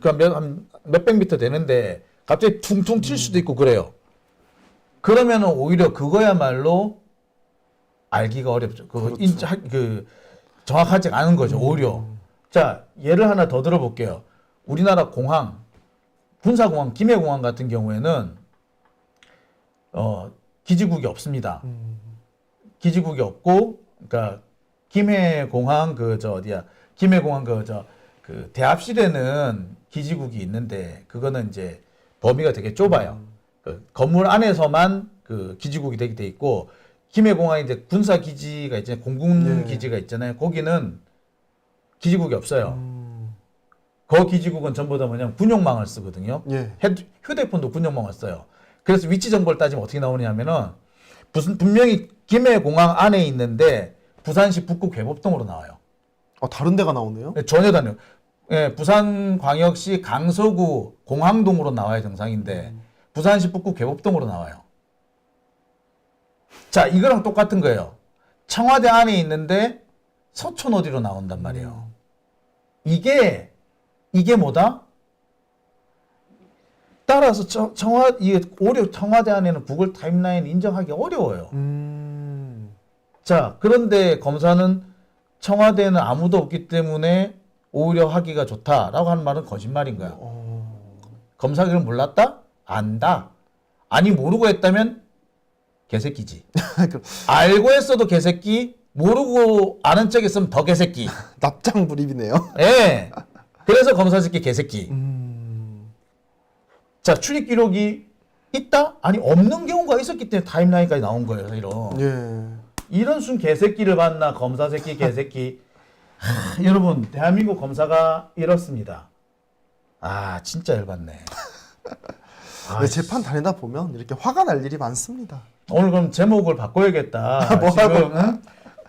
몇백 미터 되는데 갑자기 퉁퉁 튈 수도 있고 그래요. 그러면은 오히려 그거야말로 알기가 어렵죠. 그렇죠. 정확하지 않은 거죠. 오히려. 자, 예를 하나 더 들어볼게요. 우리나라 공항, 군사공항, 김해공항 같은 경우에는 기지국이 없습니다. 기지국이 없고, 그러니까 김해공항 김해공항 그 대합실에는 기지국이 있는데 그거는 이제 범위가 되게 좁아요. 그 건물 안에서만 그 기지국이 되게 돼 있고 김해공항에 이제 군사 기지가 있잖아요. 공군 기지가 있잖아요. 거기는 기지국이 없어요. 그 기지국은 전부 다 뭐냐면 군용망을 쓰거든요. 휴대폰도 군용망을 써요. 그래서 위치 정보를 따지면 어떻게 나오냐면은 분명히 김해공항 안에 있는데 부산시 북구 괴법동으로 나와요. 다른 데가 나오네요? 네, 전혀 다르요. 예, 부산광역시 강서구 공항동으로 나와야 정상인데 부산시 북구 괴법동으로 나와요. 자, 이거랑 똑같은 거예요. 청와대 안에 있는데 서촌 어디로 나온단 말이에요. 이게 뭐다? 따라서 이게 오히려 청와대 안에는 구글 타임라인 인정하기 어려워요. 자, 그런데 검사는 청와대에는 아무도 없기 때문에 오히려 하기가 좋다라고 하는 말은 거짓말인 거야. 검사들은 몰랐다? 안다. 아니 모르고 했다면 개새끼지. 알고 했어도 개새끼, 모르고 아는 척 했으면 더 개새끼. 납장불입이네요. 예. 그래서 검사 새끼 개새끼. 자, 출입 기록이 있다? 아니 없는 경우가 있었기 때문에 타임라인까지 나온 거예요. 이런 순 개새끼를 봤나 검사 새끼 개새끼. 여러분 대한민국 검사가 이렇습니다. 아 진짜 열받네. 네, 재판 다니다 보면 이렇게 화가 날 일이 많습니다. 오늘 그럼 제목을 바꿔야겠다. 지금 응?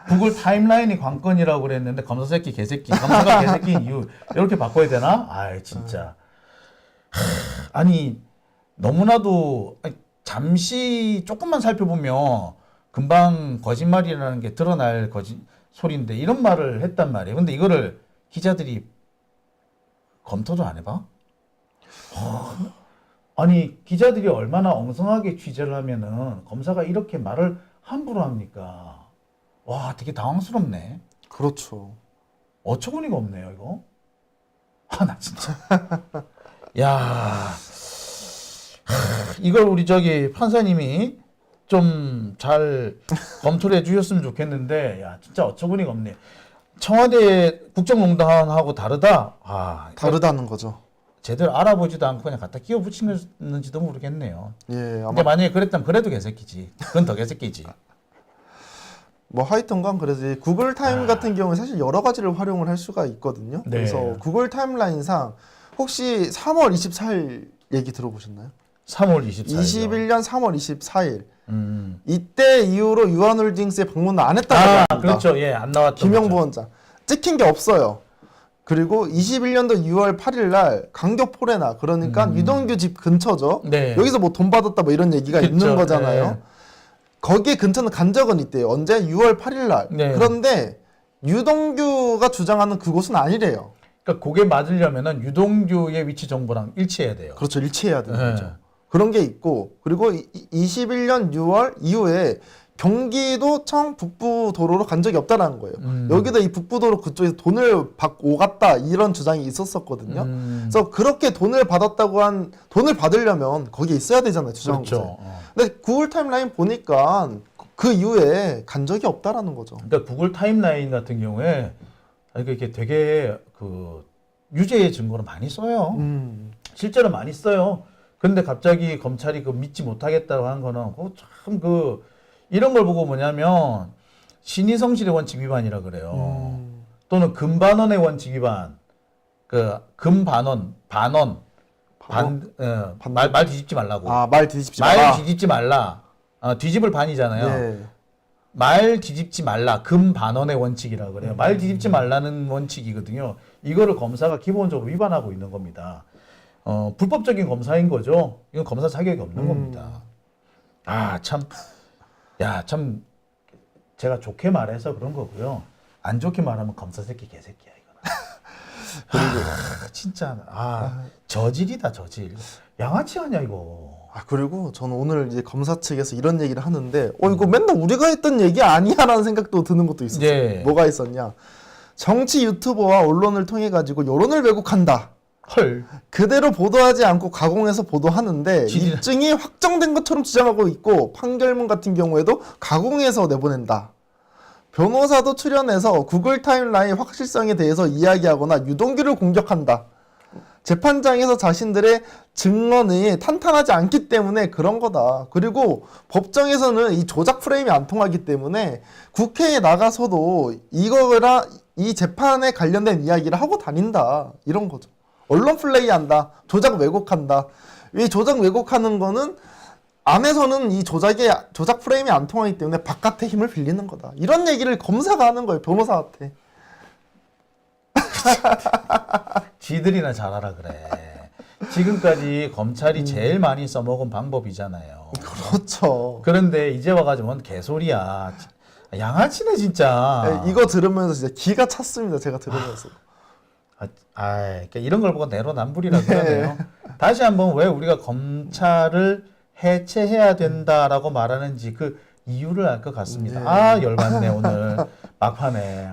구글 타임라인이 관건이라고 그랬는데 검사 새끼 개새끼, 검사가 개새끼인 이유 이렇게 바꿔야 되나? 아 진짜. 아니 너무나도 잠시 조금만 살펴보면 금방 거짓말이라는 게 드러날 소리인데 이런 말을 했단 말이에요. 근데 이거를 기자들이 검토도 안 해봐? 아니 기자들이 얼마나 엉성하게 취재를 하면은 검사가 이렇게 말을 함부로 합니까? 와 되게 당황스럽네. 그렇죠. 어처구니가 없네요 이거. 아 나 진짜. 야 이걸 우리 저기 판사님이 좀 잘 검토를 해주셨으면 좋겠는데 야 진짜 어처구니가 없네. 청와대 국정농단하고 다르다. 아 다르다는 거죠. 제대로 알아보지도 않고 그냥 갖다 끼워 붙이는지도 모르겠네요. 예, 근데 만약에 그랬다면 그래도 개새끼지. 그건 더 개새끼지. 뭐 하여튼간 그래서 이 구글 타임 같은 경우에 사실 여러 가지를 활용을 할 수가 있거든요. 네. 그래서 구글 타임라인상 혹시 3월 24일 얘기 들어보셨나요? 3월 24일. 21년 3월 24일. 이때 이후로 유한홀딩스에 방문을 안 했다고 합니다. 그렇죠. 예, 안 나왔죠. 김영 부원장. 찍힌 게 없어요. 그리고 21년도 6월 8일 날 강교 포레나 그러니까 유동규 집 근처죠. 네. 여기서 뭐 돈 받았다 뭐 이런 얘기가 그쵸. 있는 거잖아요. 네. 거기에 근처는 간 적은 있대요. 언제? 6월 8일 날. 네. 그런데 유동규가 주장하는 그곳은 아니래요. 그러니까 그게 맞으려면은 유동규의 위치 정보랑 일치해야 돼요. 그렇죠. 일치해야 되는 네. 거죠. 그런 게 있고 그리고 21년 6월 이후에 경기도청 북부도로로 간 적이 없다라는 거예요. 여기다 이 북부도로 그쪽에서 돈을 오갔다 이런 주장이 있었었거든요. 그래서 그렇게 돈을 받으려면 거기에 있어야 되잖아요. 주장국에. 그렇죠. 근데 구글 타임라인 보니까 그 이후에 간 적이 없다라는 거죠. 그러니까 구글 타임라인 같은 경우에 이게 되게 그 유죄의 증거를 많이 써요. 실제로 많이 써요. 근데 갑자기 검찰이 그 믿지 못하겠다고 한 거는 참 이런 걸 보고 뭐냐면 신의성실의 원칙 위반이라 그래요. 또는 금반원의 원칙 위반. 그 금반원, 말 뒤집지 말라고. 아, 말 뒤집지 마라. 말 뒤집지 말라. 뒤집을 반이잖아요. 네. 말 뒤집지 말라. 금반원의 원칙이라 그래요. 말 뒤집지 말라는 원칙이거든요. 이거를 검사가 기본적으로 위반하고 있는 겁니다. 불법적인 검사인 거죠. 이건 검사 자격이 없는 겁니다. 아, 참. 야, 참 제가 좋게 말해서 그런 거고요. 안 좋게 말하면 검사 새끼 개새끼야 이거는. 그리고 진짜 저질이다 저질. 양아치 아니야 이거. 그리고 저는 오늘 이제 검사 측에서 이런 얘기를 하는데 이거 맨날 우리가 했던 얘기 아니야라는 생각도 드는 것도 있었어요. 네. 뭐가 있었냐? 정치 유튜버와 언론을 통해 가지고 여론을 왜곡한다. 헐. 그대로 보도하지 않고 가공해서 보도하는데 입증이 확정된 것처럼 주장하고 있고 판결문 같은 경우에도 가공해서 내보낸다. 변호사도 출연해서 구글 타임라인 확실성에 대해서 이야기하거나 유동규를 공격한다. 재판장에서 자신들의 증언이 탄탄하지 않기 때문에 그런 거다. 그리고 법정에서는 이 조작 프레임이 안 통하기 때문에 국회에 나가서도 이 재판에 관련된 이야기를 하고 다닌다. 이런 거죠. 언론 플레이한다. 조작 왜곡한다. 이 조작 왜곡하는 거는 안에서는 이 조작 프레임이 안 통하기 때문에 바깥에 힘을 빌리는 거다. 이런 얘기를 검사가 하는 거예요. 변호사한테. 지들이나 잘하라 그래. 지금까지 검찰이 제일 많이 써먹은 방법이잖아요. 그렇죠. 그런데 이제 와가지고 뭔 개소리야. 양아치네 진짜. 이거 들으면서 진짜 기가 찼습니다. 제가 들으면서. 그러니까 이런 걸 보고 내로남불이라 그러네요. 다시 한번 왜 우리가 검찰을 해체해야 된다라고 말하는지 그 이유를 알 것 같습니다. 네. 열받네 오늘 막판에.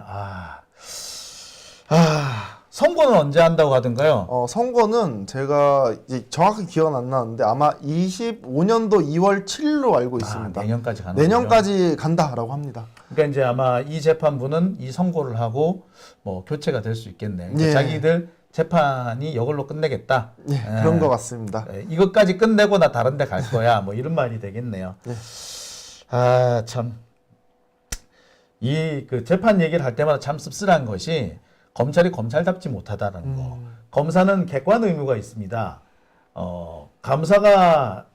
선거는 언제 한다고 하던가요? 선거는 제가 이제 정확히 기억은 안 나는데 아마 25년도 2월 7일로 알고 있습니다. 내년까지 가는 내년까지 간다라고 합니다. 그러니까 이제 아마 이 재판부는 이 선고를 하고 뭐 교체가 될 수 있겠네. 그러니까 예. 자기들 재판이 이걸로 끝내겠다. 예, 그런 것 같습니다. 이것까지 끝내고 나 다른 데 갈 거야. 뭐 이런 말이 되겠네요. 예. 참. 이 그 재판 얘기를 할 때마다 참 씁쓸한 것이 검찰이 검찰답지 못하다는 거. 검사는 객관 의무가 있습니다. 감사가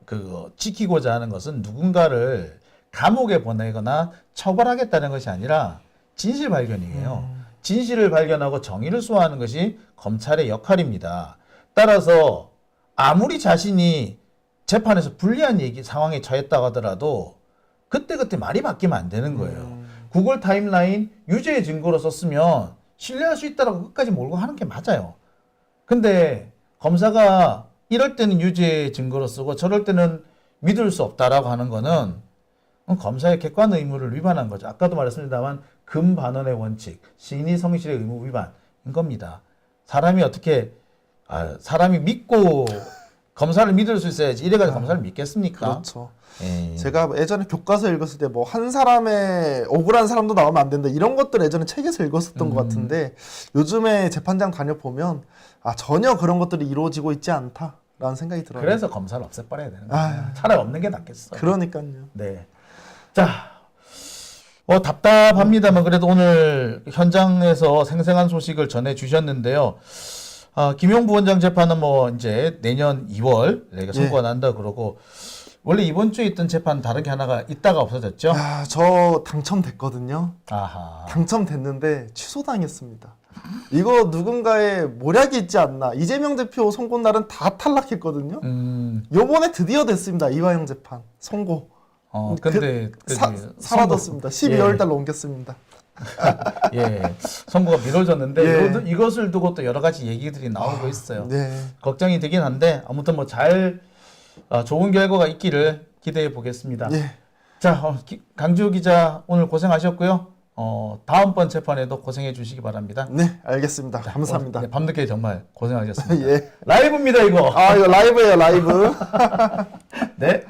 그 지키고자 하는 것은 누군가를 감옥에 보내거나 처벌하겠다는 것이 아니라 진실 발견이에요. 진실을 발견하고 정의를 수호하는 것이 검찰의 역할입니다. 따라서 아무리 자신이 재판에서 불리한 상황에 처했다고 하더라도 그때그때 말이 바뀌면 안 되는 거예요. 구글 타임라인 유죄의 증거로 썼으면 신뢰할 수 있다라고 끝까지 몰고 하는 게 맞아요. 근데 검사가 이럴 때는 유죄의 증거로 쓰고 저럴 때는 믿을 수 없다라고 하는 거는 검사의 객관 의무를 위반한 거죠. 아까도 말했습니다만 금반원의 원칙, 신의 성실의 의무 위반인 겁니다. 사람이 어떻게 사람이 믿고 검사를 믿을 수 있어야지 이래가지고 검사를 믿겠습니까? 그렇죠. 예. 제가 예전에 교과서 읽었을 때 뭐 한 사람의 억울한 사람도 나오면 안 된다 이런 것들 예전에 책에서 읽었었던 것 같은데 요즘에 재판장 다녀보면 전혀 그런 것들이 이루어지고 있지 않다라는 생각이 들어요. 그래서 검사를 없애버려야 되는 거예요. 차라리 없는 게 낫겠어요. 그러니까요. 네. 자, 답답합니다만 그래도 오늘 현장에서 생생한 소식을 전해 주셨는데요. 김용 부원장 재판은 뭐 이제 내년 2월 선고가 난다 그러고 원래 이번 주에 있던 재판 다른 게 하나가 있다가 없어졌죠? 저 당첨됐거든요. 아하. 당첨됐는데 취소당했습니다. 이거 누군가의 모략이 있지 않나. 이재명 대표 선고 날은 다 탈락했거든요. 요번에 드디어 됐습니다. 이화영 재판 선고. 근데 사라졌습니다. 12월 달로 옮겼습니다. 예, 선거가 미뤄졌는데 예. 이것을 두고 또 여러 가지 얘기들이 나오고 있어요. 네. 걱정이 되긴 한데 아무튼 뭐 좋은 결과가 있기를 기대해 보겠습니다. 예. 자, 강지우 기자 오늘 고생하셨고요. 다음번 재판에도 고생해 주시기 바랍니다. 네, 알겠습니다. 감사합니다. 네, 밤늦게 정말 고생하셨습니다. 예. 라이브입니다, 이거. 이거 라이브예요, 라이브. 네.